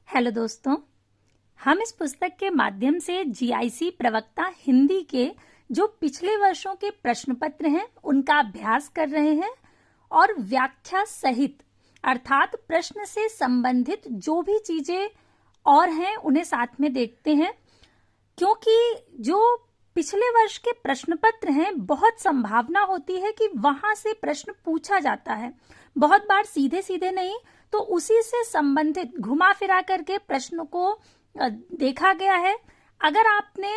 Hello दोस्तों, हम इस पुस्तक के माध्यम से जीआईसी प्रवक्ता हिंदी के जो पिछले वर्षों के प्रश्न पत्र हैं उनका अभ्यास कर रहे हैं और व्याख्या सहित अर्थात प्रश्न से संबंधित जो भी चीजें और हैं उन्हें साथ में देखते हैं, क्योंकि जो पिछले वर्ष के प्रश्न पत्र हैं बहुत संभावना होती है कि वहां से प्रश्न पूछा जाता है, बहुत बार सीधे सीधे नहीं तो उसी से संबंधित घुमा फिरा करके प्रश्न को देखा गया है। अगर आपने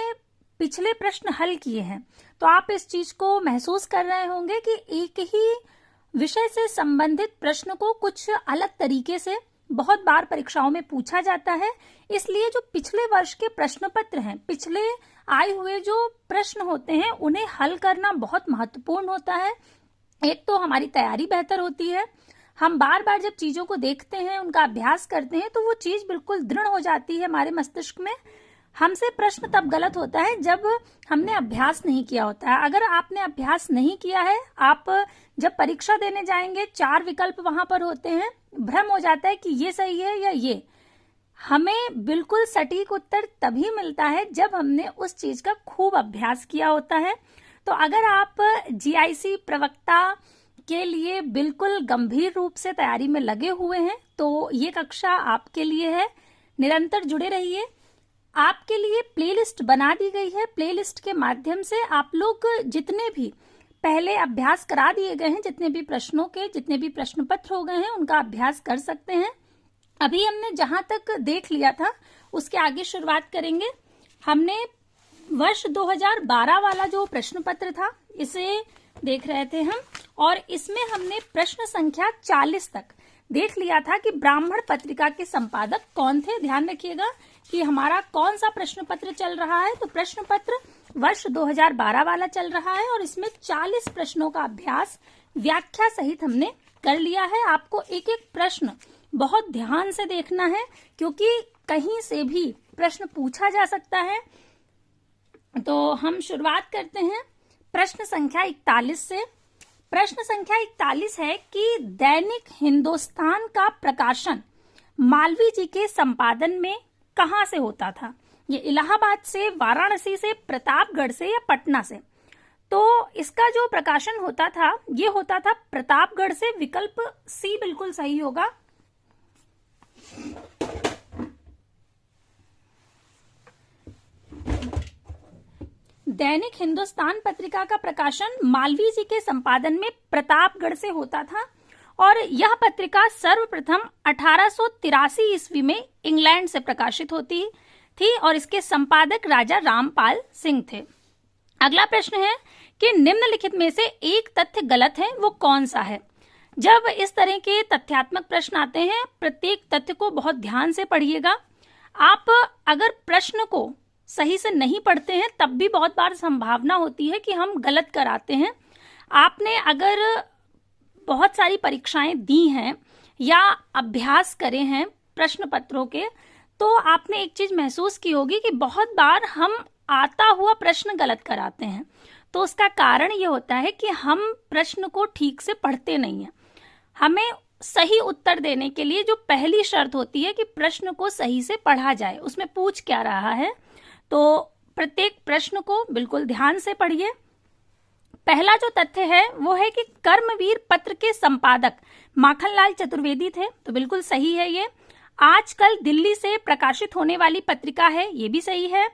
पिछले प्रश्न हल किए हैं तो आप इस चीज को महसूस कर रहे होंगे कि एक ही विषय से संबंधित प्रश्न को कुछ अलग तरीके से बहुत बार परीक्षाओं में पूछा जाता है। इसलिए जो पिछले वर्ष के प्रश्न पत्र हैं, पिछले आए हुए जो प्रश्न होते हैं उन्हें हल करना बहुत महत्वपूर्ण होता है। एक तो हमारी तैयारी बेहतर होती है, हम बार बार जब चीजों को देखते हैं, उनका अभ्यास करते हैं तो वो चीज बिल्कुल दृढ़ हो जाती है हमारे मस्तिष्क में। हमसे प्रश्न तब गलत होता है जब हमने अभ्यास नहीं किया होता है। अगर आपने अभ्यास नहीं किया है, आप जब परीक्षा देने जाएंगे 4 विकल्प वहां पर होते हैं, भ्रम हो जाता है कि ये सही है या ये। हमें बिल्कुल सटीक उत्तर तभी मिलता है जब हमने उस चीज का खूब अभ्यास किया होता है। तो अगर आप जीआईसी प्रवक्ता के लिए बिल्कुल गंभीर रूप से तैयारी में लगे हुए हैं तो ये कक्षा आपके लिए है। निरंतर जुड़े रहिए। आपके लिए प्लेलिस्ट बना दी गई है। प्लेलिस्ट के माध्यम से आप लोग जितने भी पहले अभ्यास करा दिए गए हैं, जितने भी प्रश्नों के जितने भी प्रश्न पत्र हो गए हैं उनका अभ्यास कर सकते हैं। अभी हमने जहां तक देख लिया था उसके आगे शुरुआत करेंगे। हमने वर्ष 2012 वाला जो प्रश्न पत्र था इसे देख रहे थे हम, और इसमें हमने प्रश्न संख्या 40 तक देख लिया था कि ब्राह्मण पत्रिका के संपादक कौन थे। ध्यान रखिएगा कि हमारा कौन सा प्रश्न पत्र चल रहा है। तो प्रश्न पत्र वर्ष 2012 वाला चल रहा है और इसमें 40 प्रश्नों का अभ्यास व्याख्या सहित हमने कर लिया है। आपको एक एक प्रश्न बहुत ध्यान से देखना है क्योंकि कहीं से भी प्रश्न पूछा जा सकता है। तो हम शुरुआत करते हैं प्रश्न संख्या 41 से। प्रश्न संख्या 41 है कि दैनिक हिंदुस्तान का प्रकाशन मालवीय जी के संपादन में कहां से होता था। ये इलाहाबाद से, वाराणसी से, प्रतापगढ़ से या पटना से। तो इसका जो प्रकाशन होता था ये होता था प्रतापगढ़ से। विकल्प सी बिल्कुल सही होगा। दैनिक हिंदुस्तान पत्रिका का प्रकाशन मालवीय जी के संपादन में प्रतापगढ़ से होता था और यह पत्रिका सर्वप्रथम 1883 ईस्वी में इंग्लैंड से प्रकाशित होती थी और इसके संपादक राजा रामपाल सिंह थे। अगला प्रश्न है कि निम्नलिखित में से एक तथ्य गलत है, वो कौन सा है। जब इस तरह के तथ्यात्मक प्रश्न आते हैं प्रत्येक तथ्य को बहुत ध्यान से पढ़िएगा। आप अगर प्रश्न को सही से नहीं पढ़ते हैं तब भी बहुत बार संभावना होती है कि हम गलत कराते हैं। आपने अगर बहुत सारी परीक्षाएं दी हैं या अभ्यास करे हैं प्रश्न पत्रों के तो आपने एक चीज महसूस की होगी कि बहुत बार हम आता हुआ प्रश्न गलत कराते हैं। तो उसका कारण ये होता है कि हम प्रश्न को ठीक से पढ़ते नहीं हैं। हमें सही उत्तर देने के लिए जो पहली शर्त होती है कि प्रश्न को सही से पढ़ा जाए, उसमें पूछ क्या रहा है। तो प्रत्येक प्रश्न को बिल्कुल ध्यान से पढ़िए। पहला जो तथ्य है वो है कि कर्मवीर पत्र के संपादक माखनलाल चतुर्वेदी थे, तो बिल्कुल सही है ये। आजकल दिल्ली से प्रकाशित होने वाली पत्रिका है, ये भी सही है।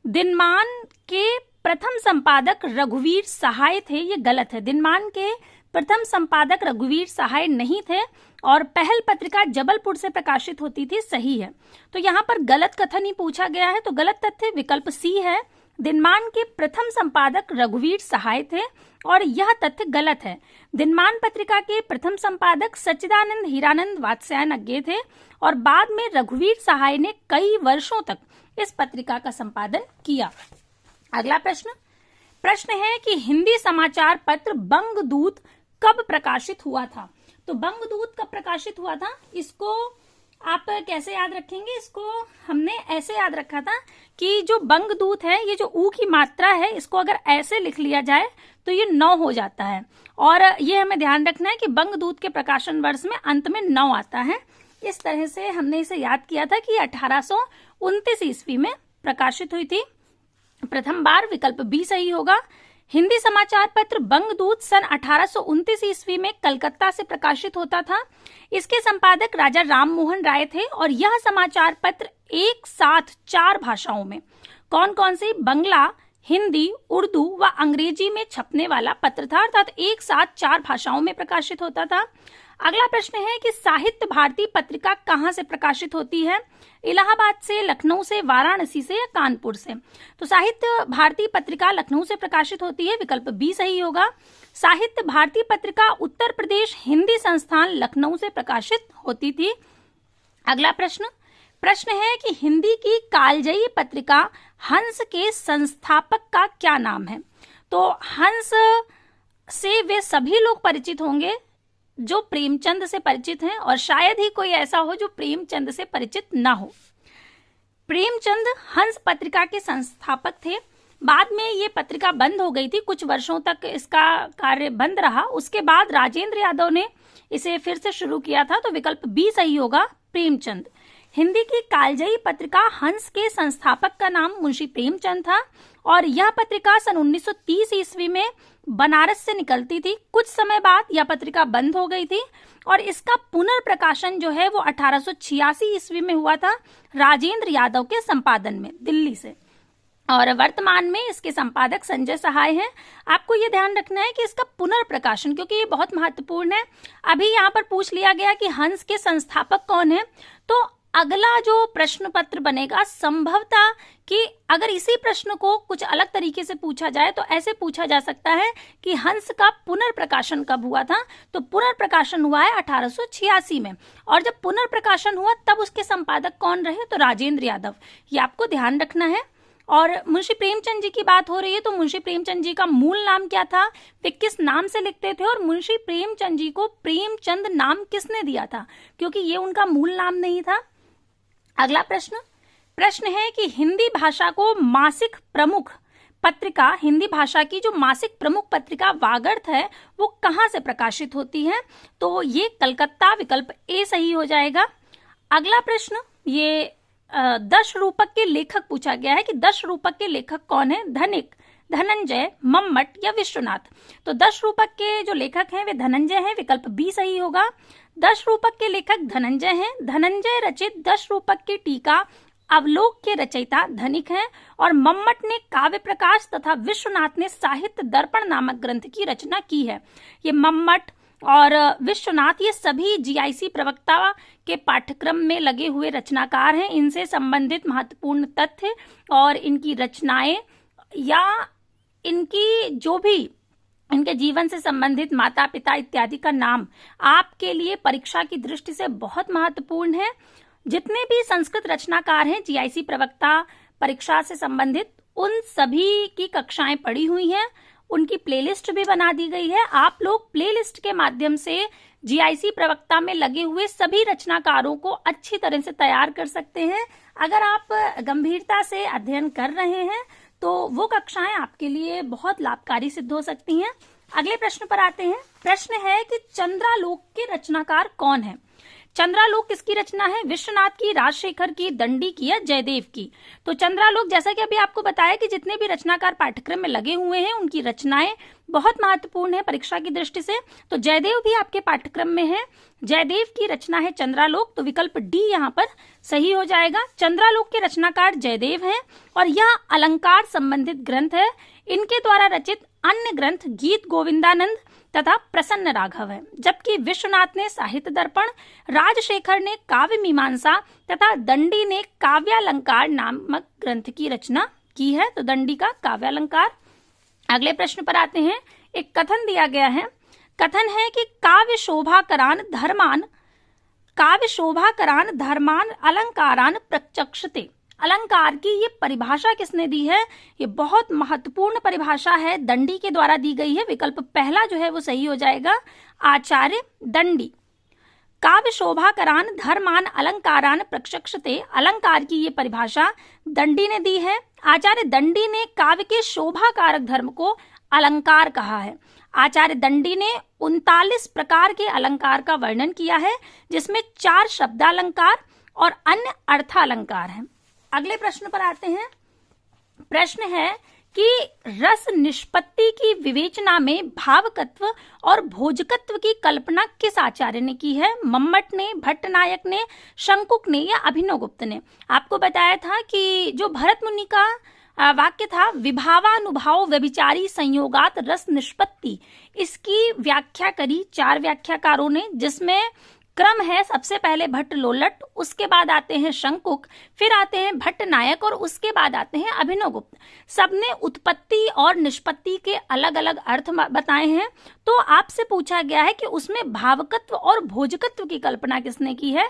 दिनमान के प्रथम संपादक रघुवीर सहाय थे, ये गलत है। दिनमान के प्रथम संपादक रघुवीर सहाय नहीं थे और पहल पत्रिका जबलपुर से प्रकाशित होती थी, सही है। तो यहाँ पर गलत कथन ही पूछा गया है, तो गलत तथ्य विकल्प सी है। दिनमान के प्रथम संपादक रघुवीर सहाय थे और यह तथ्य गलत है। दिनमान पत्रिका के प्रथम संपादक सच्चिदानंद हीरानंद वात्स्यायन थे और बाद में रघुवीर सहाय ने कई वर्षों तक इस पत्रिका का संपादन किया। अगला प्रश्न है कि हिंदी समाचार पत्र बंगदूत कब प्रकाशित हुआ था। तो बंगदूत कब प्रकाशित हुआ था इसको आप कैसे याद रखेंगे। इसको हमने ऐसे याद रखा था कि जो बंगदूत है, ये जो ऊ की मात्रा है इसको अगर ऐसे लिख लिया जाए तो ये 9 हो जाता है। और ये हमें ध्यान रखना है कि बंगदूत के प्रकाशन वर्ष में अंत में 9 आता है। इस तरह से हमने इसे याद किया था कि 1829 ईस्वी में प्रकाशित हुई थी प्रथम बार। विकल्प बी सही होगा। हिंदी समाचार पत्र बंगदूत सन 1829 ईस्वी में कलकत्ता से प्रकाशित होता था। इसके संपादक राजा राम मोहन राय थे और यह समाचार पत्र एक साथ 4 भाषाओं में, कौन कौन सी, बंगला, हिंदी, उर्दू व अंग्रेजी में छपने वाला पत्र था, अर्थात एक साथ 4 भाषाओं में प्रकाशित होता था। अगला प्रश्न है कि साहित्य भारती पत्रिका कहाँ से प्रकाशित होती है? इलाहाबाद से, लखनऊ से, वाराणसी से या कानपुर से? तो साहित्य भारती पत्रिका लखनऊ से प्रकाशित होती है। विकल्प बी सही होगा। साहित्य भारती पत्रिका उत्तर प्रदेश हिंदी संस्थान लखनऊ से प्रकाशित होती थी। अगला प्रश्न है कि हिंदी की कालजयी पत्रिका हंस के संस्थापक का क्या नाम है? तो हंस से वे सभी लोग परिचित होंगे जो प्रेमचंद से परिचित हैं, और शायद ही कोई ऐसा हो जो प्रेमचंद से परिचित ना हो। प्रेमचंद हंस पत्रिका के संस्थापक थे। बाद में ये पत्रिका बंद हो गई थी, कुछ वर्षों तक इसका कार्य बंद रहा। उसके बाद राजेंद्र यादव ने इसे फिर से शुरू किया था। तो विकल्प बी सही होगा, प्रेमचंद। हिंदी की कालजयी पत्रिका हंस के संस्थापक का नाम मुंशी प्रेमचंद था और यह पत्रिका सन 1930 ईस्वी में बनारस से निकलती थी। कुछ समय बाद यह पत्रिका बंद हो गई थी और इसका पुनर्प्रकाशन जो है वो 1886 ईस्वी में हुआ था राजेंद्र यादव के संपादन में, दिल्ली से। और वर्तमान में इसके संपादक संजय सहाय हैं। आपको ये ध्यान रखना है कि इसका पुनर्प्रकाशन, क्योंकि ये बहुत महत्वपूर्ण है। अभी यहाँ पर पूछ लिया गया कि हंस के संस्थापक कौन है, तो अगला जो प्रश्न पत्र बनेगा संभवतः कि अगर इसी प्रश्न को कुछ अलग तरीके से पूछा जाए तो ऐसे पूछा जा सकता है कि हंस का पुनर्प्रकाशन कब हुआ था। तो पुनर्प्रकाशन हुआ है 1886 में, और जब पुनर्प्रकाशन हुआ तब उसके संपादक कौन रहे? तो राजेंद्र यादव। ये आपको ध्यान रखना है। और मुंशी प्रेमचंद जी की बात हो रही है, तो मुंशी प्रेमचंद जी का मूल नाम क्या था, वे किस नाम से लिखते थे, और मुंशी प्रेमचंद जी को प्रेमचंद नाम किसने दिया था, क्योंकि ये उनका मूल नाम नहीं था। अगला प्रश्न है कि हिंदी भाषा को मासिक प्रमुख पत्रिका, हिंदी भाषा की जो मासिक प्रमुख पत्रिका वागर्थ है वो कहाँ से प्रकाशित होती है? तो ये कलकत्ता, विकल्प ए सही हो जाएगा। अगला प्रश्न, ये दश रूपक के लेखक पूछा गया है कि दश रूपक के लेखक कौन है? धनिक, धनंजय, मम्मट या विश्वनाथ? तो दश रूपक के जो लेखक हैं वे धनंजय हैं। विकल्प बी सही होगा। दश रूपक के लेखक धनंजय हैं। धनंजय रचित दश रूपक की टीका अवलोक के रचयिता धनिक हैं, और मम्मट ने काव्य प्रकाश तथा विश्वनाथ ने साहित्य दर्पण नामक ग्रंथ की रचना की है। ये मम्मट और विश्वनाथ ये सभी जीआईसी प्रवक्ता के पाठ्यक्रम में लगे हुए रचनाकार हैं। इनसे संबंधित महत्वपूर्ण तथ्य और इनकी रचनाएं या इनकी जो भी इनके जीवन से संबंधित माता पिता इत्यादि का नाम आपके लिए परीक्षा की दृष्टि से बहुत महत्वपूर्ण है। जितने भी संस्कृत रचनाकार हैं जीआईसी प्रवक्ता परीक्षा से संबंधित, उन सभी की कक्षाएं पढ़ी हुई हैं, उनकी प्लेलिस्ट भी बना दी गई है। आप लोग प्लेलिस्ट के माध्यम से जीआईसी प्रवक्ता में लगे हुए सभी रचनाकारों को अच्छी तरह से तैयार कर सकते हैं। अगर आप गंभीरता से अध्ययन कर रहे हैं तो वो कक्षाएं आपके लिए बहुत लाभकारी सिद्ध हो सकती हैं। अगले प्रश्न पर आते हैं। प्रश्न है कि चंद्रालोक के रचनाकार कौन है? चंद्रालोक किसकी रचना है? विश्वनाथ की, राजशेखर की, दंडी की या जयदेव की? तो चंद्रालोक, जैसा कि अभी आपको बताया कि जितने भी रचनाकार पाठ्यक्रम में लगे हुए हैं उनकी रचनाएं बहुत महत्वपूर्ण है परीक्षा की दृष्टि से। तो जयदेव भी आपके पाठ्यक्रम में है। जयदेव की रचना है चंद्रालोक, तो विकल्प डी यहाँ पर सही हो जाएगा। चंद्रालोक के रचनाकार जयदेव हैं और यह अलंकार संबंधित ग्रंथ है। इनके द्वारा रचित अन्य ग्रंथ गीत गोविंदानंद तथा प्रसन्न राघव है, जबकि विश्वनाथ ने साहित्य दर्पण, राजशेखर ने काव्य मीमांसा तथा दंडी ने काव्यालंकार नामक ग्रंथ की रचना की है। तो दंडी का काव्यालंकार। अगले प्रश्न पर आते हैं। एक कथन दिया गया है। कथन है कि काव्य शोभाकरान धर्मान अलंकारान प्रचक्षते। अलंकार की ये परिभाषा किसने दी है? ये बहुत महत्वपूर्ण परिभाषा है, दंडी के द्वारा दी गई है। विकल्प पहला जो है वो सही हो जाएगा, आचार्य दंडी। काव्य शोभाकरान धर्मान अलंकारान प्रचक्षते, अलंकार की ये परिभाषा दंडी ने दी है। आचार्य दंडी ने काव्य के शोभाकारक धर्म को अलंकार कहा है। आचार्य दंडी ने 39 प्रकार के अलंकार का वर्णन किया है, जिसमें 4 शब्दालंकार और अन्य अर्थालंकार हैं। अगले प्रश्न पर आते हैं। प्रश्न है कि रस निष्पत्ति की विवेचना में भावकत्व और भोजकत्व की कल्पना किस आचार्य ने की है? मम्मट ने, भट्टनायक ने, शंकुक ने या अभिनवगुप्त ने? आपको बताया था कि जो भरत मुनि का वाक्य था, विभावानुभाव व्यभिचारी संयोगात रस निष्पत्ति, इसकी व्याख्या करी 4 व्याख्याकारों ने, जिसमें क्रम है सबसे पहले भट्ट लोलट, उसके बाद आते हैं शंकुक, फिर आते हैं भट्टनायक और उसके बाद आते हैं अभिनवगुप्त। सबने उत्पत्ति और निष्पत्ति के अलग अलग अर्थ बताए हैं। तो आपसे पूछा गया है कि उसमें भावकत्व और भोजकत्व की कल्पना किसने की है?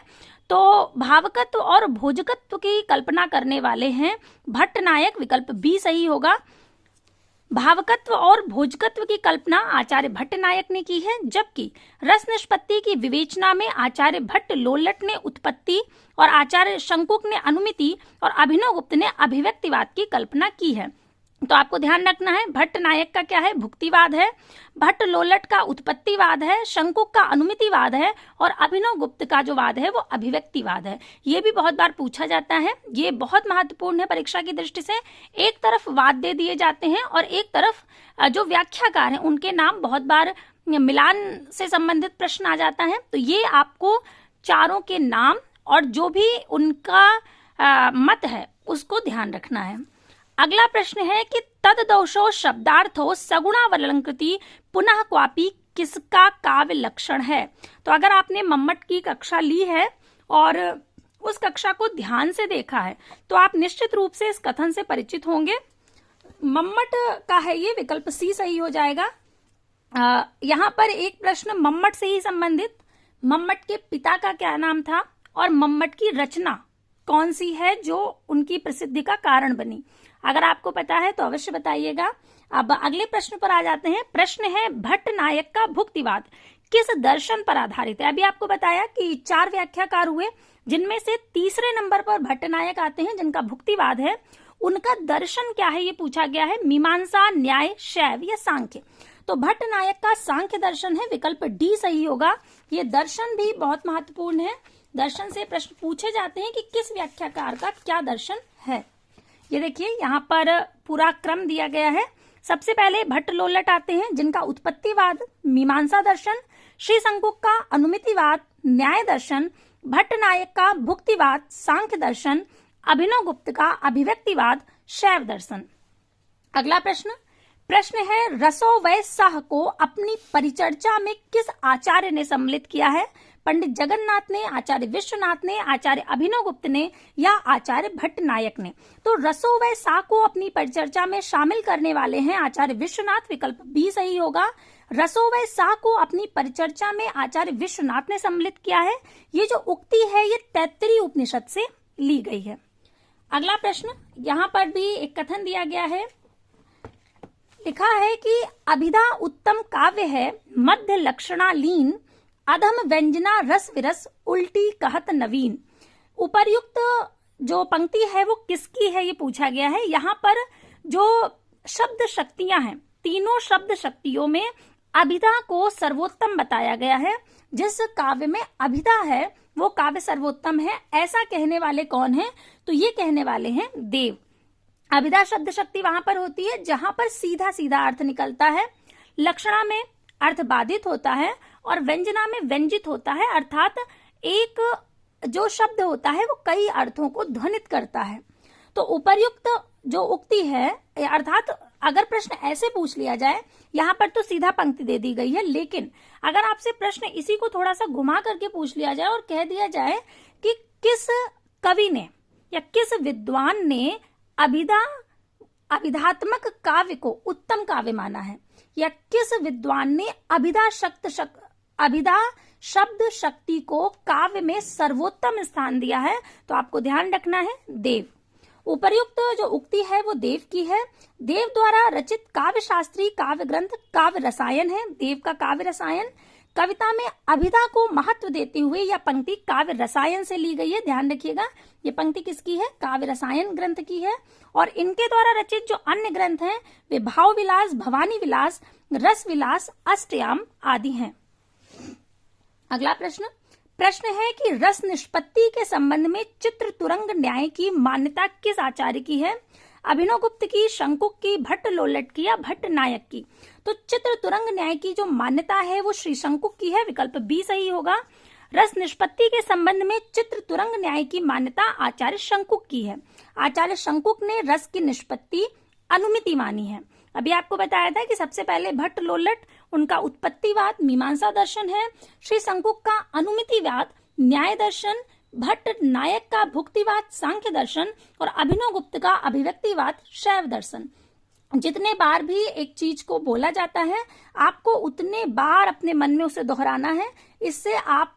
तो भावकत्व और भोजकत्व की कल्पना करने वाले हैं भट्टनायक, विकल्प बी सही होगा। भावकत्व और भोजकत्व की कल्पना आचार्य भट्टनायक ने की है, जबकि रस निष्पत्ति की विवेचना में आचार्य भट्ट लोलट ने उत्पत्ति और आचार्य शंकुक ने अनुमिति और अभिनवगुप्त ने अभिव्यक्तिवाद की कल्पना की है। तो आपको ध्यान रखना है, भट्टनायक का क्या है? भुक्तिवाद है, भट्ट लोलट का उत्पत्तिवाद है, शंकुक का अनुमितिवाद है और अभिनवगुप्त का जो वाद है वो अभिव्यक्तिवाद है। ये भी बहुत बार पूछा जाता है, ये बहुत महत्वपूर्ण है परीक्षा की दृष्टि से। एक तरफ वाद दे दिए जाते हैं और एक तरफ जो व्याख्याकार हैं उनके नाम बहुत बार मिलान से संबंधित प्रश्न आ जाता है। तो ये आपको चारों के नाम और जो भी उनका मत है उसको ध्यान रखना है। अगला प्रश्न है कि तद्दोषो शब्दार्थो सगुणावलंकृति पुनः क्वापि किसका काव्य लक्षण है? तो अगर आपने मम्मट की कक्षा ली है और उस कक्षा को ध्यान से देखा है तो आप निश्चित रूप से इस कथन से परिचित होंगे। मम्मट का है ये, विकल्प सी सही हो जाएगा। यहाँ पर एक प्रश्न मम्मट से ही संबंधित, मम्मट के पिता का क्या नाम था और मम्मट की रचना कौन सी है जो उनकी प्रसिद्धि का कारण बनी? अगर आपको पता है तो अवश्य बताइएगा। अब अगले प्रश्न पर आ जाते हैं। प्रश्न है भट्टनायक का भुक्तिवाद किस दर्शन पर आधारित है? अभी आपको बताया कि 4 व्याख्याकार हुए, जिनमें से तीसरे नंबर पर भट्टनायक आते हैं जिनका भुक्तिवाद है। उनका दर्शन क्या है ये पूछा गया है, मीमांसा, न्याय, शैव या सांख्य? तो भट्टनायक का सांख्य दर्शन है, विकल्प डी सही होगा। ये दर्शन भी बहुत महत्वपूर्ण है, दर्शन से प्रश्न पूछे जाते हैं कि किस व्याख्याकार का क्या दर्शन है। ये देखिए यहाँ पर पूरा क्रम दिया गया है। सबसे पहले भट्ट लोलट आते हैं जिनका उत्पत्तिवाद मीमांसा दर्शन, श्री शंकुक का अनुमितिवाद न्याय दर्शन, भट्टनायक का भुक्तिवाद सांख्य दर्शन, अभिनवगुप्त का अभिव्यक्तिवाद शैव दर्शन। अगला प्रश्न है रसो वै साह को अपनी परिचर्चा में किस आचार्य ने सम्मिलित किया है? पंडित जगन्नाथ ने, आचार्य विश्वनाथ ने, आचार्य अभिनवगुप्त ने या आचार्य भट्टनायक ने? तो रसो वै साह को अपनी परिचर्चा में शामिल करने वाले हैं आचार्य विश्वनाथ, विकल्प बी सही होगा। रसो वै साह को अपनी परिचर्चा में आचार्य विश्वनाथ ने सम्मिलित किया है। ये जो उक्ति है ये तैत्तिरीय उपनिषद से ली गई है। अगला प्रश्न, यहाँ पर भी एक कथन दिया गया है, लिखा है कि अभिधा उत्तम काव्य है, मध्य लक्षणा लीन, अधम व्यंजना रस विरस, उल्टी कहत नवीन। उपर्युक्त जो पंक्ति है वो किसकी है ये पूछा गया है। यहाँ पर जो शब्द शक्तियां हैं, तीनों शब्द शक्तियों में अभिधा को सर्वोत्तम बताया गया है। जिस काव्य में अभिधा है वो काव्य सर्वोत्तम है, ऐसा कहने वाले कौन है? तो ये कहने वाले हैं देव। अभिधा शब्द शक्ति वहां पर होती है जहां पर सीधा सीधा अर्थ निकलता है, लक्षणा में अर्थ बाधित होता है और व्यंजना में व्यंजित होता है, अर्थात एक जो शब्द होता है वो कई अर्थों को ध्वनित करता है। तो उपर्युक्त जो उक्ति है, अर्थात अगर प्रश्न ऐसे पूछ लिया जाए, यहाँ पर तो सीधा पंक्ति दे दी गई है, लेकिन अगर आपसे प्रश्न इसी को थोड़ा सा घुमा करके पूछ लिया जाए और कह दिया जाए कि किस कवि ने या किस विद्वान ने अभिधात्मक काव्य को उत्तम काव्य माना है, या किस विद्वान ने अभिधा शब्द शक्ति को काव्य में सर्वोत्तम स्थान दिया है, तो आपको ध्यान रखना है देव। उपर्युक्त जो उक्ति है वो देव की है। देव द्वारा रचित काव्य शास्त्री काव्य ग्रंथ काव्य रसायन है। देव का काव्य रसायन, कविता में अभिधा को महत्व देते हुए यह पंक्ति काव्य रसायन से ली गई है। ध्यान रखिएगा, ये पंक्ति किसकी है? काव्य रसायन ग्रंथ की है। और इनके द्वारा रचित जो अन्य ग्रंथ हैं वे भाव विलास, भवानी विलास, रस विलास, अष्टयाम आदि हैं। अगला प्रश्न है कि रस निष्पत्ति के संबंध में चित्र तुरंग न्याय की मान्यता किस आचार्य की है? अभिनवगुप्त की, शंकुक की, भट्ट लोल्लट की या भट्ट नायक की? तो चित्र तुरंग न्याय की जो मान्यता है वो श्री शंकुक की है, विकल्प बी सही होगा। रस निष्पत्ति के संबंध में चित्र तुरंग न्याय की मान्यता आचार्य शंकुक की है। आचार्य शंकुक ने रस की निष्पत्ति अनुमिति मानी है। अभी आपको बताया था कि सबसे पहले भट्ट लोल्लट, उनका उत्पत्तिवाद मीमांसा दर्शन है, श्री शंकुक का अनुमितिवाद न्याय दर्शन, भट्ट नायक का भुक्तिवाद सांख्य दर्शन और अभिनवगुप्त का अभिव्यक्तिवाद शैव दर्शन। जितने बार भी एक चीज को बोला जाता है आपको उतने बार अपने मन में उसे दोहराना है। इससे आप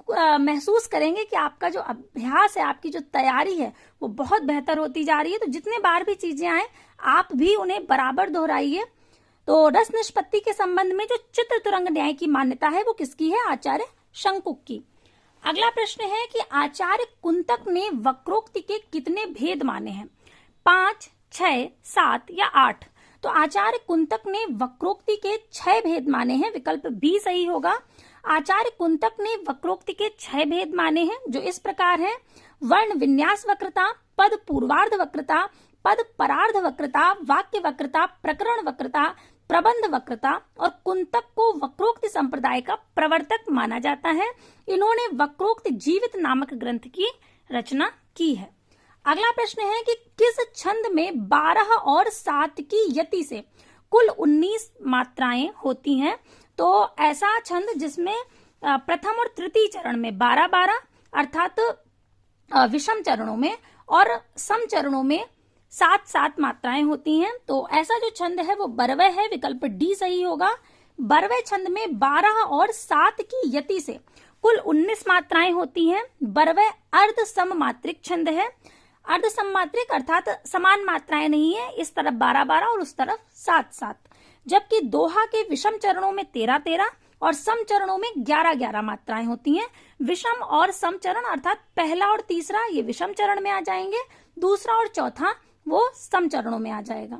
महसूस करेंगे कि आपका जो अभ्यास है, आपकी जो तैयारी है वो बहुत बेहतर होती जा रही है। तो जितने बार भी चीजें आए आप भी उन्हें बराबर दोहराइए। तो रस निष्पत्ति के संबंध में जो चित्र तुरंग न्याय की मान्यता है वो किसकी है? आचार्य शंकुक की। अगला प्रश्न है कि आचार्य कुंतक ने वक्रोक्ति के कितने भेद माने हैं? 5, 6, 7 या 8? तो आचार्य कुंतक ने वक्रोक्ति के 6 भेद माने हैं, विकल्प बी सही होगा। आचार्य कुंतक ने वक्रोक्ति के 6 भेद माने हैं जो इस प्रकार हैं: वर्ण विन्यास वक्रता, पद पूर्वार्ध वक्रता, पद परार्ध वक्रता, वाक्य वक्रता, प्रकरण वक्रता, प्रबंध वक्रता। और कुंतक को वक्रोक्ति संप्रदाय का प्रवर्तक माना जाता है। इन्होंने वक्रोक्ति जीवित नामक ग्रंथ की रचना की है। अगला प्रश्न है कि किस छंद में 12 और 7 की यति से कुल 19 मात्राएं होती हैं? तो ऐसा छंद जिसमें प्रथम और तृतीय चरण में 12-12 अर्थात विषम चरणों में और सम चरणों में 7-7 मात्राएं होती हैं। तो ऐसा जो छंद है वो बरवय है, विकल्प डी सही होगा। बरवय छंद में 12 और 7 की यति से कुल 19 मात्राएं होती हैं। बरवय अर्ध सममात्रिक छंद है। अर्ध सममात्रिक अर्थात समान मात्राएं नहीं है, इस तरफ 12-12 और उस तरफ 7-7। जबकि दोहा के विषम चरणों में 13-13 और सम चरणों में 11-11 मात्राएं होती हैं। विषम और सम चरण अर्थात पहला और तीसरा ये विषम चरण में आ जाएंगे, दूसरा और चौथा वो सम चरणों में आ जाएगा।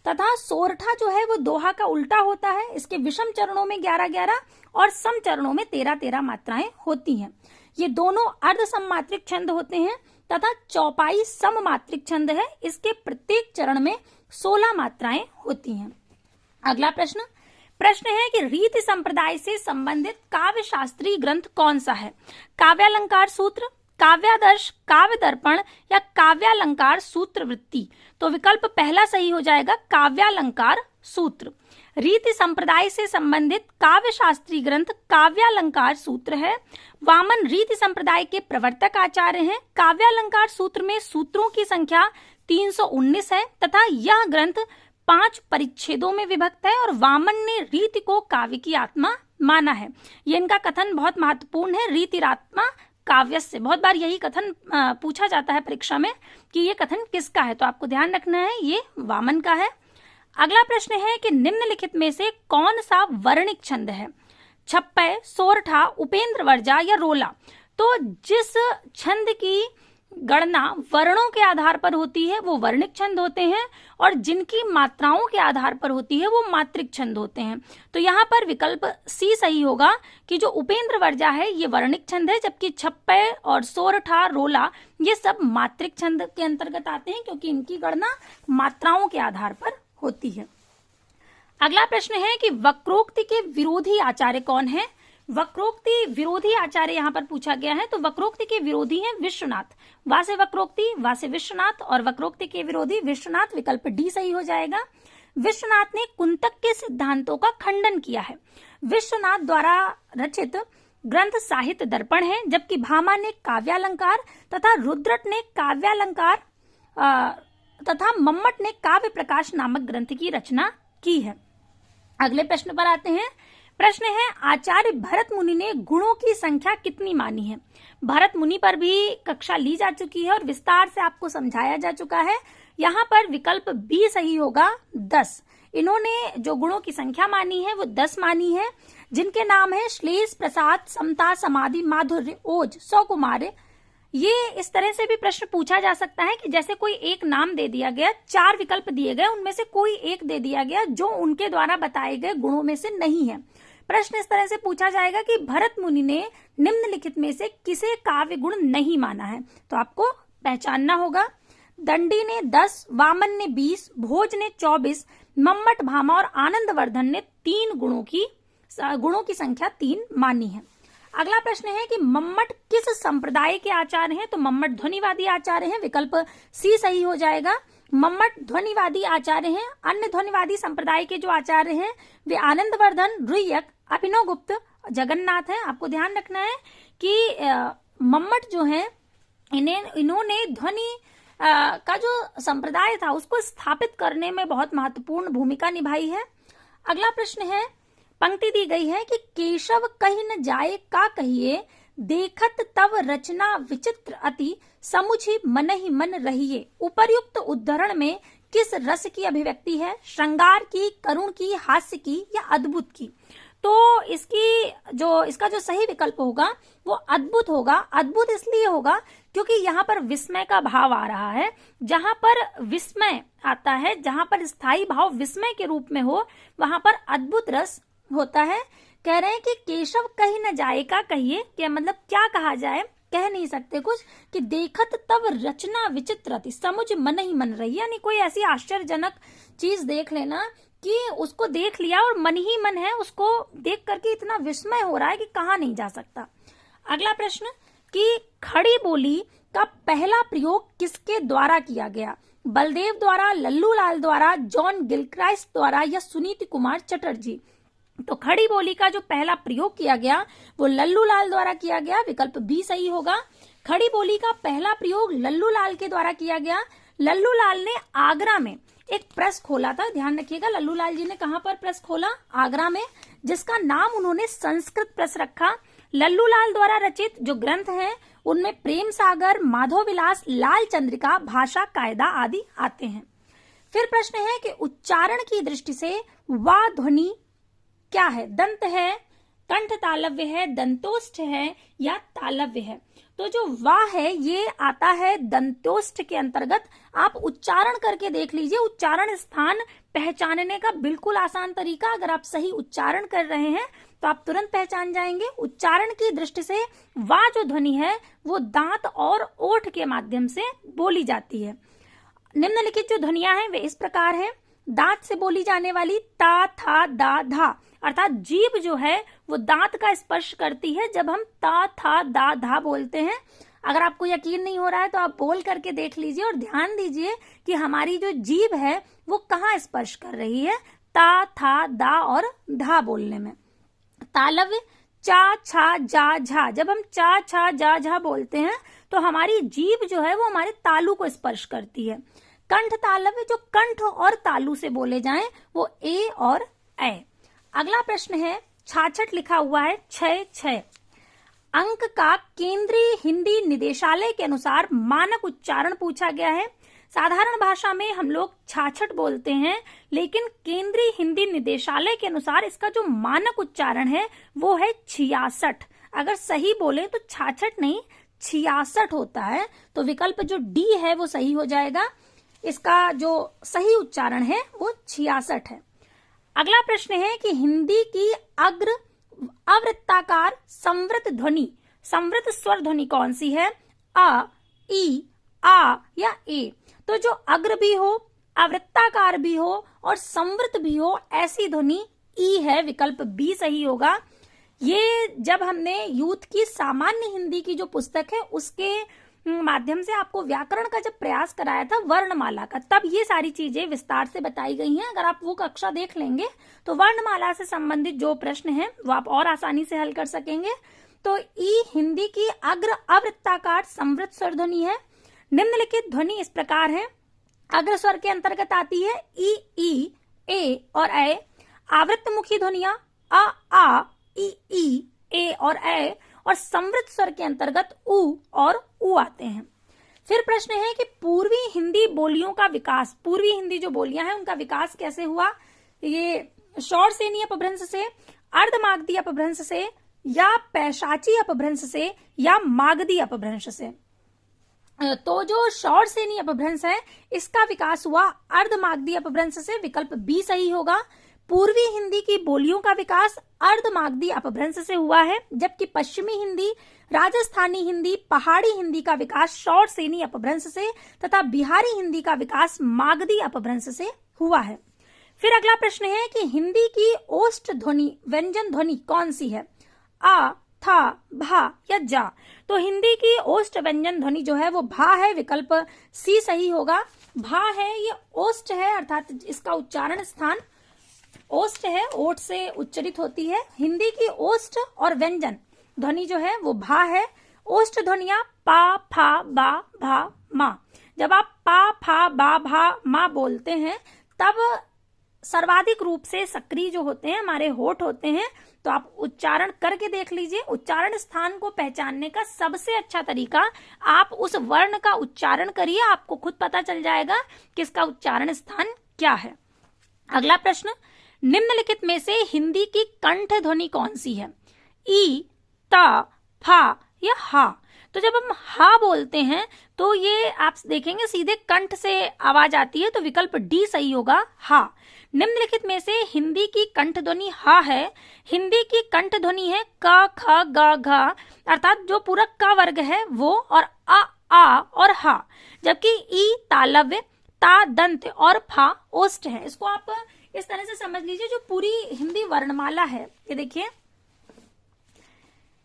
तथा सोरठा जो है वो दोहा का उल्टा होता है, इसके विषम चरणों में 11-11 और सम चरणों में 13-13 मात्राएं होती हैं। ये दोनों अर्ध सममात्रिक छंद होते हैं तथा चौपाई सममात्रिक छंद है, इसके प्रत्येक चरण में 16 मात्राएं होती हैं। अगला प्रश्न है कि रीति संप्रदाय से संबंधित काव्य शास्त्रीय ग्रंथ कौन सा है? काव्यालंकार सूत्र, काव्यादर्श, काव्य दर्पण या काव्यालंकार सूत्र वृत्ति? तो विकल्प पहला सही हो जाएगा, काव्यालंकार सूत्र। रीति संप्रदाय से संबंधित काव्य शास्त्रीय ग्रंथ काव्यालंकार सूत्र है। वामन रीति संप्रदाय के प्रवर्तक आचार्य हैं। काव्यालंकार सूत्र में सूत्रों की संख्या 319 है तथा यह ग्रंथ 5 परिच्छेदों में विभक्त है और वामन ने रीति को काव्य की आत्मा माना है। ये इनका कथन बहुत महत्वपूर्ण है, रीतिरात्मा काव्यस्य। बहुत बार यही कथन पूछा जाता है परीक्षा में कि ये कथन किसका है, तो आपको ध्यान रखना है ये वामन का है। अगला प्रश्न है कि निम्नलिखित में से कौन सा वर्णिक छंद है? छप्पय, सोरठा, उपेंद्र वर्जा या रोला? तो जिस छंद की गणना वर्णों के आधार पर होती है वो वर्णिक छंद होते हैं और जिनकी मात्राओं के आधार पर होती है वो मात्रिक छंद होते हैं। तो यहाँ पर विकल्प सी सही होगा कि जो उपेंद्र वर्जा है ये वर्णिक छंद है, जबकि छप्पय और सोरठा, रोला ये सब मात्रिक छंद के अंतर्गत आते हैं क्योंकि इनकी गणना मात्राओं के आधार पर होती है। अगला प्रश्न है कि वक्रोक्ति के विरोधी आचार्य कौन है? वक्रोक्ति विरोधी आचार्य यहाँ पर पूछा गया है। तो वक्रोक्ति के विरोधी हैं विश्वनाथ। वासे वक्रोक्ति, वासे विश्वनाथ और वक्रोक्ति के विरोधी विश्वनाथ, विकल्प डी सही हो जाएगा। विश्वनाथ ने कुंतक के सिद्धांतों का खंडन किया है। विश्वनाथ द्वारा रचित ग्रंथ साहित्य दर्पण है, जबकि भामा ने काव्यालंकार तथा रुद्रट ने काव्यालंकार तथा मम्मट ने काव्य प्रकाश नामक ग्रंथ की रचना की है। अगले प्रश्न पर आते हैं। प्रश्न है आचार्य भरत मुनि ने गुणों की संख्या कितनी मानी है? भरत मुनि पर भी कक्षा ली जा चुकी है और विस्तार से आपको समझाया जा चुका है। यहाँ पर विकल्प बी सही होगा, 10। इन्होंने जो गुणों की संख्या मानी है वो 10 मानी है, जिनके नाम है श्लेष, प्रसाद, समता, समाधि, माधुर्य, ओज, सौकुमार्य, ये इस तरह से भी प्रश्न पूछा जा सकता है कि जैसे कोई एक नाम दे दिया गया, 4 विकल्प दिए गए, उनमें से कोई एक दे दिया गया जो उनके द्वारा बताए गए गुणों में से नहीं है। प्रश्न इस तरह से पूछा जाएगा कि भरत मुनि ने निम्नलिखित में से किसे काव्य गुण नहीं माना है, तो आपको पहचानना होगा। दंडी ने 10, वामन ने 20, भोज ने 24, मम्मट, भामा और आनंदवर्धन ने 3 गुणों की संख्या 3 मानी है। अगला प्रश्न है कि मम्मट किस संप्रदाय के आचार्य हैं, तो मम्मट ध्वनिवादी आचार्य हैं, विकल्प सी सही हो जाएगा। मम्मट ध्वनिवादी आचार्य हैं। अन्य ध्वनिवादी संप्रदाय के जो आचार्य हैं वे आनंदवर्धन, रुय्यक, अभिनव गुप्त, जगन्नाथ हैं। आपको ध्यान रखना है कि मम्मट जो है इन्होंने ध्वनि का जो संप्रदाय था उसको स्थापित करने में बहुत महत्वपूर्ण भूमिका निभाई है। अगला प्रश्न है, पंक्ति दी गई है कि केशव कही न जाए का कहिए, देखत तव रचना विचित्र अति, समुझी मन ही मन रहिए। उपर्युक्त उद्धरण में किस रस की अभिव्यक्ति है, श्रृंगार की, करुण की, हास्य की या अद्भुत की? तो इसका जो सही विकल्प होगा वो अद्भुत होगा। अद्भुत इसलिए होगा क्योंकि यहाँ पर विस्मय का भाव आ रहा है। जहां पर विस्मय आता है, जहां पर स्थायी भाव विस्मय के रूप में हो, वहां पर अद्भुत रस होता है। कह रहे हैं कि केशव कही न जाए का कहिए, क्या मतलब क्या कहा जाए, कह नहीं सकते कुछ, कि देखत तब रचना विचित्र थी, समुझ मन ही मन रही, यानी कोई ऐसी आश्चर्यजनक चीज देख लेना कि उसको देख लिया और मन ही मन है, उसको देख करके इतना विस्मय हो रहा है कि कहा नहीं जा सकता। अगला प्रश्न कि खड़ी बोली का पहला प्रयोग किसके द्वारा किया गया, बलदेव द्वारा, लल्लू लाल द्वारा, जॉन गिलक्राइस्ट द्वारा या सुनीति कुमार चटर्जी? तो खड़ी बोली का जो पहला प्रयोग किया गया वो लल्लू लाल द्वारा किया गया, विकल्प बी सही होगा। खड़ी बोली का पहला प्रयोग लल्लू लाल के द्वारा किया गया। लल्लू लाल ने आगरा में एक प्रेस खोला था, ध्यान रखिएगा, लल्लू लाल जी ने कहां पर प्रेस खोला, आगरा में, जिसका नाम उन्होंने संस्कृत प्रेस रखा। लल्लू लाल द्वारा रचित जो ग्रंथ हैं उनमें प्रेम सागर, माधव विलास, लाल चंद्रिका, भाषा कायदा आदि आते हैं। फिर प्रश्न है कि उच्चारण की दृष्टि से वा ध्वनि क्या है, दंत है, कंठ तालव्य है, दंतोष्ठ है या तालव्य है? तो जो वाह है ये आता है दंतोष्ठ के अंतर्गत। आप उच्चारण करके देख लीजिए, उच्चारण स्थान पहचानने का बिल्कुल आसान तरीका, अगर आप सही उच्चारण कर रहे हैं तो आप तुरंत पहचान जाएंगे। उच्चारण की दृष्टि से वाह जो ध्वनि है वो दांत और ओठ के माध्यम से बोली जाती है। निम्नलिखित जो ध्वनियां हैं वे इस प्रकार हैं। दांत से बोली जाने वाली ता, था, दा, धा, अर्थात जीभ जो है वो दांत का स्पर्श करती है जब हम ता, था, दा, धा बोलते हैं। अगर आपको यकीन नहीं हो रहा है तो आप बोल करके देख लीजिए और ध्यान दीजिए कि हमारी जो जीभ है वो कहाँ स्पर्श कर रही है, ता, था, दा और धा बोलने में। तालव्य चा, छा, जा, झा, जब हम चा, छा, जा, झा बोलते हैं तो हमारी जीभ जो है वो हमारे तालू को स्पर्श करती है। कंठ तालव्य जो कंठ और तालू से बोले जाएं वो ए और ए। अगला प्रश्न है, छाछठ लिखा हुआ है 6 अंक का केंद्रीय हिंदी निदेशालय के अनुसार मानक उच्चारण पूछा गया है। साधारण भाषा में हम लोग छाछठ बोलते हैं, लेकिन केंद्रीय हिंदी निदेशालय के अनुसार इसका जो मानक उच्चारण है वो है 66। अगर सही बोले तो छाछठ नहीं 66 होता है, तो विकल्प जो डी है वो सही हो जाएगा। इसका जो सही उच्चारण है वो 66 है। अगला प्रश्न है कि हिंदी की अग्र अवृत्ताकार संवृत ध्वनि, संवृत स्वर ध्वनि कौन सी है, अ, ई, आ या ए? तो जो अग्र भी हो, अवृत्ताकार भी हो और संवृत भी हो, ऐसी ध्वनि ई है, विकल्प बी सही होगा। ये जब हमने यूथ की सामान्य हिंदी की जो पुस्तक है उसके माध्यम से आपको व्याकरण का जब प्रयास कराया था वर्णमाला का, तब ये सारी चीजें विस्तार से बताई गई हैं। अगर आप वो कक्षा देख लेंगे तो वर्णमाला से संबंधित जो प्रश्न हैं वो आप और आसानी से हल कर सकेंगे। तो ई हिंदी की अग्र अवृत्ताकार संवृत स्वर ध्वनि है। निम्नलिखित ध्वनि इस प्रकार है, अग्र स्वर के अंतर्गत आती है ई, ए और ए। आवृत्तमुखी ध्वनियां अ, आ, ई, ए और ए, और संवृत स्वर के अंतर्गत उ और उ आते हैं। फिर प्रश्न है कि पूर्वी हिंदी बोलियों का विकास, पूर्वी हिंदी जो बोलियां हैं उनका विकास कैसे हुआ, ये शौरसेनी अपभ्रंश से, अर्धमागधी अपभ्रंश से या पैशाची अपभ्रंश से या मागधी अपभ्रंश से? तो जो शौरसेनी अपभ्रंश है इसका विकास हुआ अर्धमागधी अपभ्रंश से, विकल्प बी सही होगा। पूर्वी हिंदी की बोलियों का विकास अर्धमागधी अपभ्रंश से हुआ है, जबकि पश्चिमी हिंदी, राजस्थानी हिंदी, पहाड़ी हिंदी का विकास शौरसेनी अपभ्रंश से तथा बिहारी हिंदी का विकास मागधी अपभ्रंश से हुआ है। फिर अगला प्रश्न है कि हिंदी की ओष्ठ ध्वनि व्यंजन ध्वनि कौन सी है, आ, था, भा या जा। तो हिंदी की ओष्ठ व्यंजन ध्वनि जो है वो भा है, विकल्प सी सही होगा। भा है, ये ओष्ठ है, अर्थात इसका उच्चारण स्थान ओष्ठ है, ओठ से उच्चरित होती है। हिंदी की ओष्ठ और व्यंजन ध्वनि जो है वो भा है। ओष्ठ ध्वनियां पा, फा, बा, भा, मा। जब आप पा, फा, बा, भा, मा बोलते हैं तब सर्वाधिक रूप से सक्रिय जो होते हैं हमारे होठ होते हैं। तो आप उच्चारण करके देख लीजिए। उच्चारण स्थान को पहचानने का सबसे अच्छा तरीका, आप उस वर्ण का उच्चारण करिए, आपको खुद पता चल जाएगा कि इसका उच्चारण स्थान क्या है। अगला प्रश्न, निम्नलिखित में से हिंदी की कंठ ध्वनि कौन सी है, ई, ता, फा या हा। तो जब हम हा बोलते हैं तो ये आप देखेंगे सीधे कंठ से आवाज आती है, तो विकल्प डी सही होगा, हा। निम्नलिखित में से हिंदी की कंठ ध्वनि हा है। हिंदी की कंठ ध्वनि है क, ख, ग, घ, अर्थात जो पूरा क वर्ग है वो, और आ और हा, जबकि ई तालव्य, ता दंत और फा ओष्ठ है। इसको आप इस तरह से समझ लीजिए, जो पूरी हिंदी वर्णमाला है, ये देखिए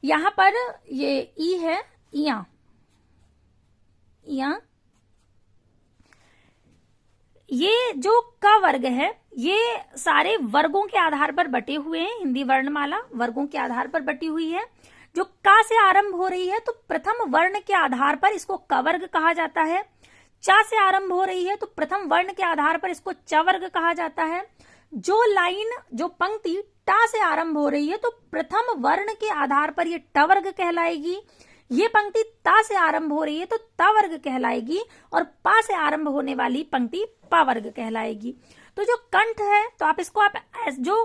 यहां पर ये ई है, इया, ये जो क वर्ग है ये सारे वर्गों के आधार पर बटे हुए हैं। हिंदी वर्णमाला वर्गों के आधार पर बटी हुई है। जो का से आरंभ हो रही है तो प्रथम वर्ण के आधार पर इसको क वर्ग कहा जाता है। चा से आरंभ हो रही है तो प्रथम वर्ण के आधार पर इसको च वर्ग कहा जाता है। जो लाइन, जो पंक्ति टा से आरंभ हो रही है तो प्रथम वर्ण के आधार पर ये ट वर्ग कहलाएगी। ये पंक्ति ता से आरंभ हो रही है तो ता वर्ग कहलाएगी, और पा से आरंभ होने वाली पंक्ति पा वर्ग कहलाएगी। तो जो कंठ है, तो आप इसको जो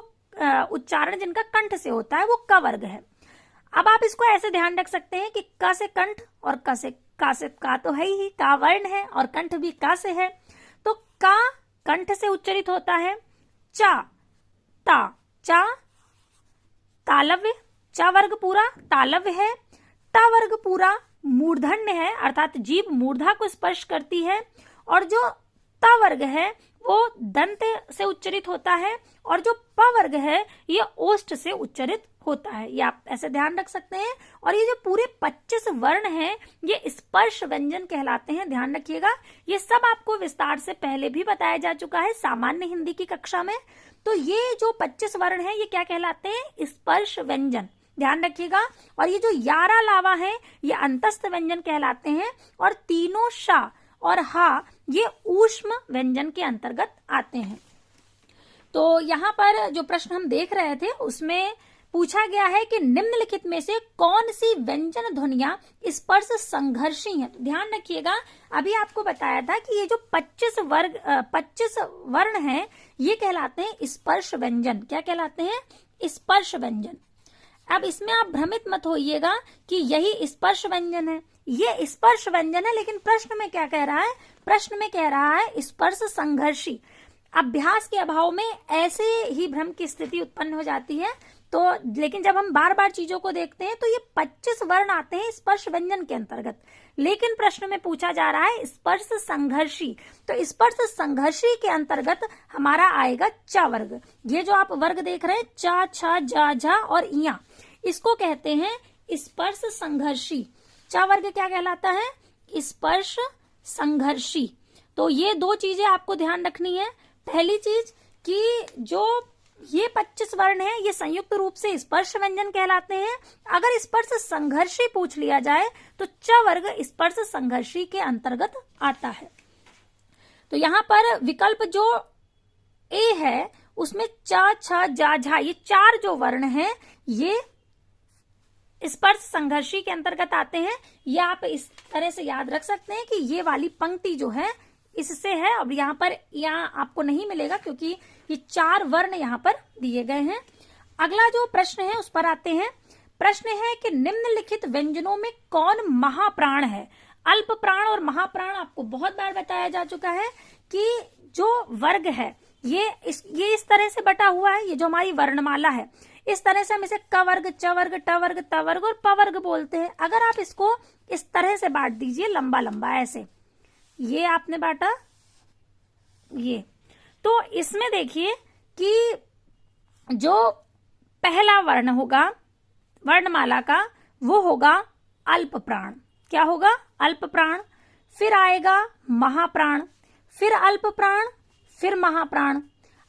उच्चारण जिनका कंठ से होता है वो क वर्ग है। अब आप इसको ऐसे ध्यान रख सकते हैं कि क से कंठ और क से का तो है ही, का वर्ण है और कंठ भी का से है। तो का कंठ से उच्चरित होता है। चा, ता, चा तालव्य, चा वर्ग पूरा तालव्य है। ता वर्ग पूरा मूर्धन्य है, अर्थात जीभ मूर्धा को स्पर्श करती है। और जो ता वर्ग है वो दंत से उच्चरित होता है, और जो प वर्ग है ये ओष्ठ से उच्चरित होता है। ये आप ऐसे ध्यान रख सकते हैं। और ये जो पूरे 25 वर्ण हैं ये स्पर्श व्यंजन कहलाते हैं, ध्यान रखिएगा। ये सब आपको विस्तार से पहले भी बताया जा चुका है सामान्य हिंदी की कक्षा में। तो ये जो 25 वर्ण हैं ये क्या कहलाते हैं, स्पर्श व्यंजन, ध्यान रखिएगा। और ये जो यारा लावा है ये अंतस्थ व्यंजन कहलाते हैं, और तीनों शा और हा ये ऊष्म व्यंजन के अंतर्गत आते हैं। तो यहाँ पर जो प्रश्न हम देख रहे थे उसमें पूछा गया है कि निम्नलिखित में से कौन सी व्यंजन ध्वनियां स्पर्श संघर्षी हैं। तो ध्यान रखिएगा, अभी आपको बताया था कि ये जो 25 वर्ण हैं ये कहलाते हैं स्पर्श व्यंजन। क्या कहलाते हैं, स्पर्श व्यंजन। अब इसमें आप भ्रमित मत होइएगा कि यही स्पर्श व्यंजन है, ये स्पर्श व्यंजन है, लेकिन प्रश्न में क्या कह रहा है, प्रश्न में कह रहा है स्पर्श संघर्षी। अभ्यास के अभाव में ऐसे ही भ्रम की स्थिति उत्पन्न हो जाती है। तो लेकिन जब हम बार बार चीजों को देखते हैं तो ये 25 वर्ण आते हैं स्पर्श व्यंजन के अंतर्गत, लेकिन प्रश्न में पूछा जा रहा है स्पर्श संघर्षी। तो स्पर्श संघर्षी के अंतर्गत हमारा आएगा च वर्ग। ये जो आप वर्ग देख रहे हैं चा, छ, जा, झा और इया, इसको कहते हैं स्पर्श संघर्षी। च वर्ग क्या कहलाता है, स्पर्श संघर्षी। तो ये दो चीजें आपको ध्यान रखनी है। पहली चीज कि जो ये 25 वर्ण है ये संयुक्त रूप से स्पर्श व्यंजन कहलाते हैं। अगर स्पर्श संघर्षी पूछ लिया जाए तो च वर्ग स्पर्श संघर्षी के अंतर्गत आता है। तो यहाँ पर विकल्प जो ए है उसमें च, छ, जा, झा ये चार जो वर्ण हैं ये स्पर्श संघर्षी के अंतर्गत आते हैं। ये आप इस तरह से याद रख सकते हैं कि ये वाली पंक्ति जो है इससे है। अब यहाँ पर यहाँ आपको नहीं मिलेगा क्योंकि ये चार वर्ण यहाँ पर दिए गए हैं। अगला जो प्रश्न है उस पर आते हैं। प्रश्न है कि निम्नलिखित व्यंजनों में कौन महाप्राण है, अल्प प्राण और महाप्राण आपको बहुत बार बताया जा चुका है कि जो वर्ग है ये इस तरह से बटा हुआ है, ये जो हमारी वर्णमाला है इस तरह से हम इसे क वर्ग, च वर्ग, ट वर्ग, त वर्ग और प वर्ग बोलते हैं। अगर आप इसको इस तरह से बांट दीजिए लंबा लंबा ऐसे, ये आपने बांटा ये, तो इसमें देखिए कि जो पहला वर्ण होगा वर्णमाला का वो होगा अल्प प्राण। क्या होगा? अल्प प्राण। फिर आएगा महाप्राण, फिर अल्प प्राण, फिर महाप्राण,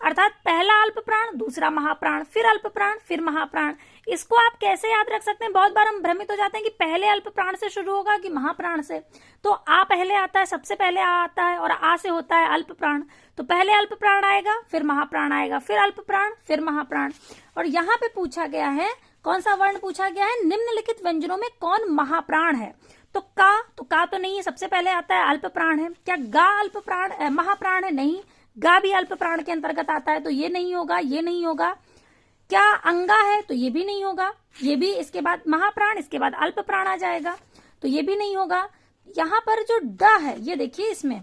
अर्थात पहला अल्प प्राण, दूसरा महाप्राण, फिर अल्प प्राण, फिर महाप्राण। इसको आप कैसे याद रख सकते हैं? बहुत बार हम भ्रमित हो जाते हैं कि पहले अल्प प्राण से शुरू होगा कि महाप्राण से। तो आ पहले आता है, सबसे पहले आ आता है और आ से होता है अल्प प्राण। तो पहले अल्प प्राण आएगा, फिर महाप्राण आएगा, फिर अल्प प्राण, फिर महाप्राण। और यहाँ पे पूछा गया है, कौन सा वर्ण पूछा गया है? निम्नलिखित व्यंजनों में कौन महाप्राण है? तो का तो नहीं है, सबसे पहले आता है अल्प प्राण है। क्या गा अल्प प्राण महाप्राण है? नहीं, गा भी अल्प प्राण के अंतर्गत आता है, तो ये नहीं होगा, ये नहीं होगा। क्या अंगा है? तो ये भी नहीं होगा, ये भी इसके बाद महाप्राण, इसके बाद अल्प प्राण आ जाएगा, तो ये भी नहीं होगा। यहाँ पर जो ड है ये देखिए, इसमें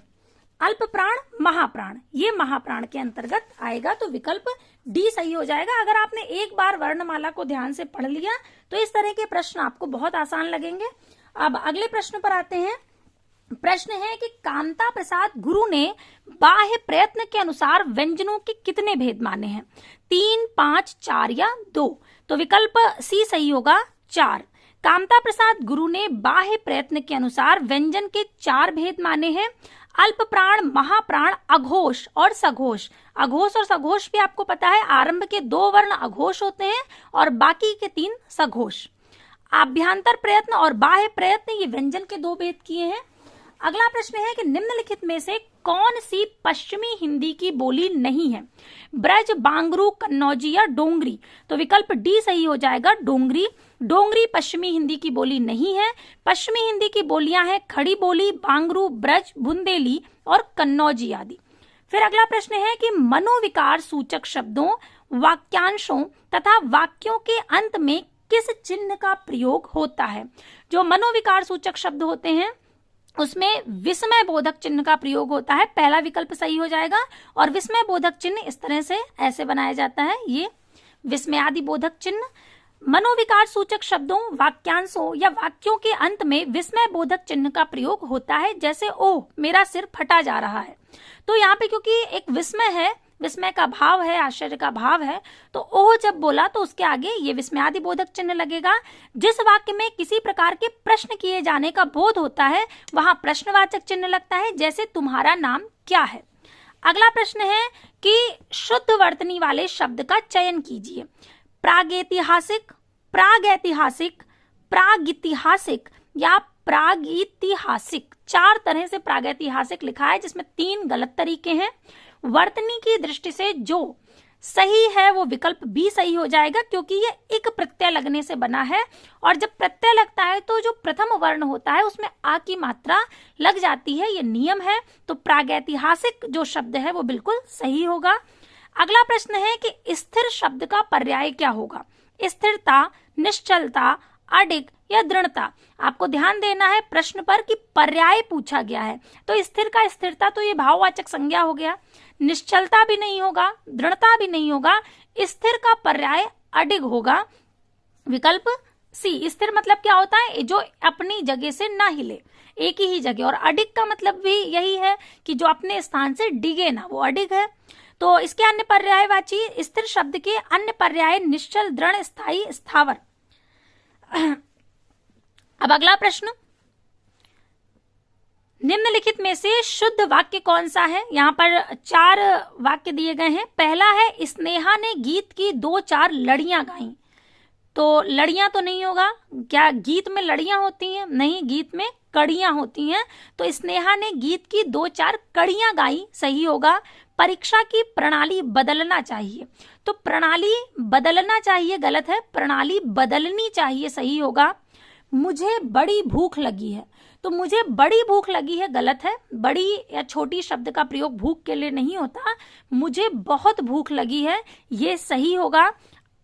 अल्प प्राण महाप्राण, ये महाप्राण के अंतर्गत आएगा, तो विकल्प डी सही हो जाएगा। अगर आपने एक बार वर्णमाला को ध्यान से पढ़ लिया तो इस तरह के प्रश्न आपको बहुत आसान लगेंगे। अब अगले प्रश्न पर आते हैं। प्रश्न है कि कामता प्रसाद गुरु ने बाह्य प्रयत्न के अनुसार व्यंजनों के कितने भेद माने हैं? 3, 5, 4 या 2? तो विकल्प सी सही होगा, 4। कामता प्रसाद गुरु ने बाह्य प्रयत्न के अनुसार व्यंजन के 4 भेद माने हैं। अल्प प्राण, महाप्राण, अघोष और सघोष। अघोष और सघोष भी आपको पता है, आरंभ के 2 वर्ण अघोष होते हैं और बाकी के 3 सघोष। आभ्यंतर प्रयत्न और बाह्य प्रयत्न, ये व्यंजन के 2 भेद किए हैं। अगला प्रश्न है कि निम्नलिखित में से कौन सी पश्चिमी हिंदी की बोली नहीं है? ब्रज, बांगरू, कन्नौजी या डोंगरी? तो विकल्प डी सही हो जाएगा, डोंगरी। डोंगरी पश्चिमी हिंदी की बोली नहीं है। पश्चिमी हिंदी की बोलियां हैं खड़ी बोली, बांगरू, ब्रज, बुंदेली और कन्नौजी आदि। फिर अगला प्रश्न है कि मनोविकार सूचक शब्दों, वाक्यांशों तथा वाक्यों के अंत में किस चिन्ह का प्रयोग होता है? जो मनोविकार सूचक शब्द होते हैं उसमें विस्मय बोधक चिन्ह का प्रयोग होता है, पहला विकल्प सही हो जाएगा। और विस्मय बोधक चिन्ह इस तरह से ऐसे बनाया जाता है, ये विस्मयादि बोधक चिन्ह। मनोविकार सूचक शब्दों, वाक्यांशों या वाक्यों के अंत में विस्मय बोधक चिन्ह का प्रयोग होता है, जैसे ओह मेरा सिर फटा जा रहा है। तो यहाँ पे क्योंकि एक विस्मय है, विस्मय का भाव है, आश्चर्य का भाव है, तो ओह जब बोला तो उसके आगे ये विस्मयादि बोधक चिन्ह लगेगा। जिस वाक्य में किसी प्रकार के प्रश्न किए जाने का बोध होता है वहां प्रश्नवाचक चिन्ह लगता है, जैसे तुम्हारा नाम क्या है। अगला प्रश्न है कि शुद्ध वर्तनी वाले शब्द का चयन कीजिए। प्रागैतिहासिक, प्रागैतिहासिक, प्रागितिहासिक या प्रागैतिहासिक। 4 तरह से प्रागैतिहासिक लिखा है, जिसमें 3 गलत तरीके हैं। वर्तनी की दृष्टि से जो सही है वो विकल्प बी सही हो जाएगा, क्योंकि ये एक प्रत्यय लगने से बना है और जब प्रत्यय लगता है तो जो प्रथम वर्ण होता है उसमें आ की मात्रा लग जाती है, ये नियम है। तो प्रागैतिहासिक जो शब्द है वो बिल्कुल सही होगा। अगला प्रश्न है कि स्थिर शब्द का पर्याय क्या होगा? स्थिरता, निश्चलता, अडिग या दृढ़ता? आपको ध्यान देना है प्रश्न पर कि पर्याय पूछा गया है, तो स्थिर का स्थिरता तो ये भाववाचक संज्ञा हो गया, निश्चलता भी नहीं होगा, दृढ़ता भी नहीं होगा, स्थिर का पर्याय अडिग होगा, विकल्प सी। स्थिर मतलब क्या होता है? जो अपनी जगह से ना हिले, एक ही जगह। और अडिग का मतलब भी यही है कि जो अपने स्थान से डिगे ना, वो अडिग है। तो इसके अन्य पर्यायवाची, स्थिर शब्द के अन्य पर्याय निश्चल, दृढ़, स्थायी, स्थावर। अब अगला प्रश्न, निम्नलिखित में से शुद्ध वाक्य कौन सा है? यहाँ पर 4 वाक्य दिए गए हैं। पहला है स्नेहा ने गीत की 2-4 लड़ियां गाई। तो लड़ियां तो नहीं होगा, क्या गीत में लड़ियां होती हैं? नहीं, गीत में कड़ियां होती हैं। तो स्नेहा ने गीत की 2-4 कड़ियां गाई, सही होगा। परीक्षा की प्रणाली बदलना चाहिए, तो प्रणाली बदलना चाहिए गलत है, प्रणाली बदलनी चाहिए सही होगा। मुझे बड़ी भूख लगी है, तो मुझे बड़ी भूख लगी है गलत है, बड़ी या छोटी शब्द का प्रयोग भूख के लिए नहीं होता। मुझे बहुत भूख लगी है, ये सही होगा।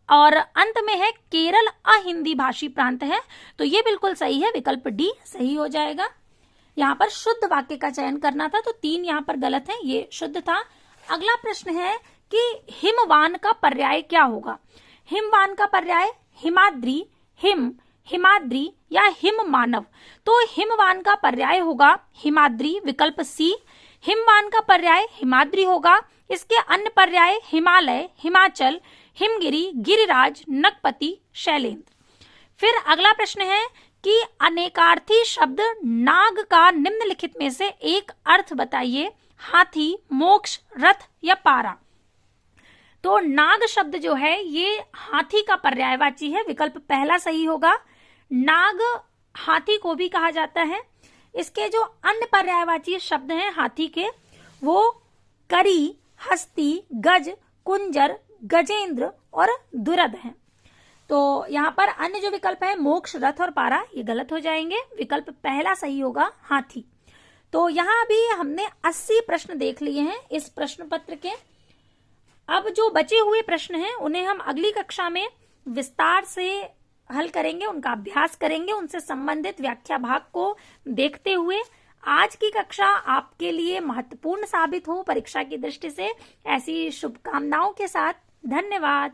और अंत में है केरल अहिंदी भाषी प्रांत है, तो ये बिल्कुल सही है, विकल्प डी सही हो जाएगा। यहाँ पर शुद्ध वाक्य का चयन करना था, तो 3 यहाँ पर गलत है, ये शुद्ध था। अगला प्रश्न है कि हिमवान का पर्याय क्या होगा। हिमवान का पर्याय हिमाद्री, हिमाद्री या हिम मानव। तो हिमवान का पर्याय होगा हिमाद्री, विकल्प सी। हिमवान का पर्याय हिमाद्री होगा। इसके अन्य पर्याय हिमालय, हिमाचल, हिमगिरी, गिरिराज, नगपति, शैलेंद्र। फिर अगला प्रश्न है कि अनेकार्थी शब्द नाग का निम्नलिखित में से एक अर्थ बताइए। हाथी, मोक्ष, रथ या पारा। तो नाग शब्द जो है ये हाथी का पर्यायवाची है, विकल्प पहला सही होगा। नाग हाथी को भी कहा जाता है। इसके जो अन्य पर्यायवाची शब्द हैं हाथी के, वो करी, हस्ती, गज, कुंजर, गजेंद्र और दुरद हैं। तो यहाँ पर अन्य जो विकल्प है मोक्ष, रथ और पारा, ये गलत हो जाएंगे। विकल्प पहला सही होगा हाथी। तो यहाँ अभी हमने 80 प्रश्न देख लिए हैं इस प्रश्न पत्र के। अब जो बचे हुए प्रश्न हैं उन्हें हम अगली कक्षा में विस्तार से हल करेंगे, उनका अभ्यास करेंगे, उनसे संबंधित व्याख्या भाग को देखते हुए। आज की कक्षा आपके लिए महत्वपूर्ण साबित हो परीक्षा की दृष्टि से, ऐसी शुभकामनाओं के साथ धन्यवाद।